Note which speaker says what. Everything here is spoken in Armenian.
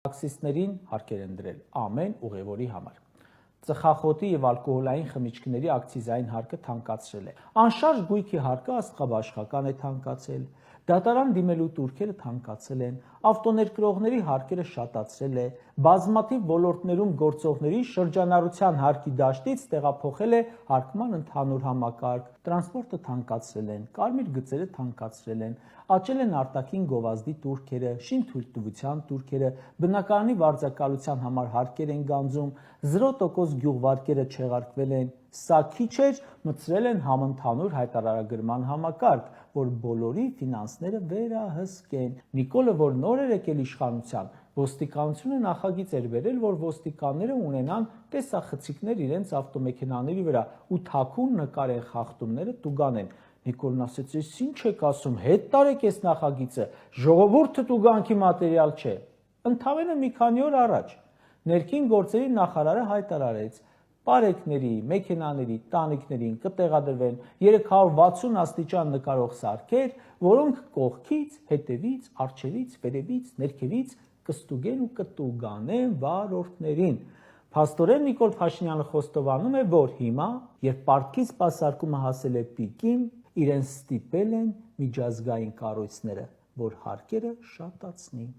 Speaker 1: Տաքսիստներին հարկեր են դրել ամեն ուղևորի համար։ Ծխախոտի եւ ալկոհոլային խմիչքների ակցիզային հարկը թանկացրել է։ Անշարժ գույքի հարկը աստղաբաշխական է թանկացել։ Դատարան դիմելու տուրքերը թանկացել են, ավտոներկրողների հարկերը շատացրել է, բազմաթիվ ոլորտներում գործողների շրջանառության հարկի դաշտից տեղափոխել է հարկման ընդհանուր համակարգ, տրանսպորտը թանկացրել են, կարմիր գծերը թանկացրել են, աճել են արտաքին գովազդի տուրքերը, շինթույլտվության տուրքերը, բնակարանի վարձակալության համար հարկեր են գանձում, 0% գյուղվարկերը չեղարկվել են, սա քիչ էր, մտցրել են համընդհանուր հայտարարագրման համակարգ, որ բոլորի ֆինանսները վերահսկեն։ Նիկոլը, որ նոր էր եկել իշխանության, ոստիկանությունը նախագիծ էր բերել, որ ոստիկանները ունենան տեսախցիկներ իրենց ավտոմեքենաների վրա ու թաքուն նկարեն խախտումները տուգանեն։ Նիկոլն ասաց, «Էս ինչ եք ասում, հետ տարեք այս նախագիծը, ժողովուրդը տուգանքի մատերիալ չէ»։ Ընդամենը մի քանի օր առաջ ներքին գործերի նախարարը հայտարարեց, պարեկների, մեքենաների, տանիքներին կտեղադրվեն 360 աստիճան նկարող սարքեր, որոնք կողքից, հետևից, առջևից, վերևից, ներքևից կստուգեն ու կտուգանեն վարորդներին։ Փաստորեն Նիկոլ Փաշինյանը խոստովանում է, որ հիմա, երբ պարտքի սպասարկումը հասել է պիկին, իրեն ստիպել են միջազգային կառույցները, որ հարկերը շատացնի։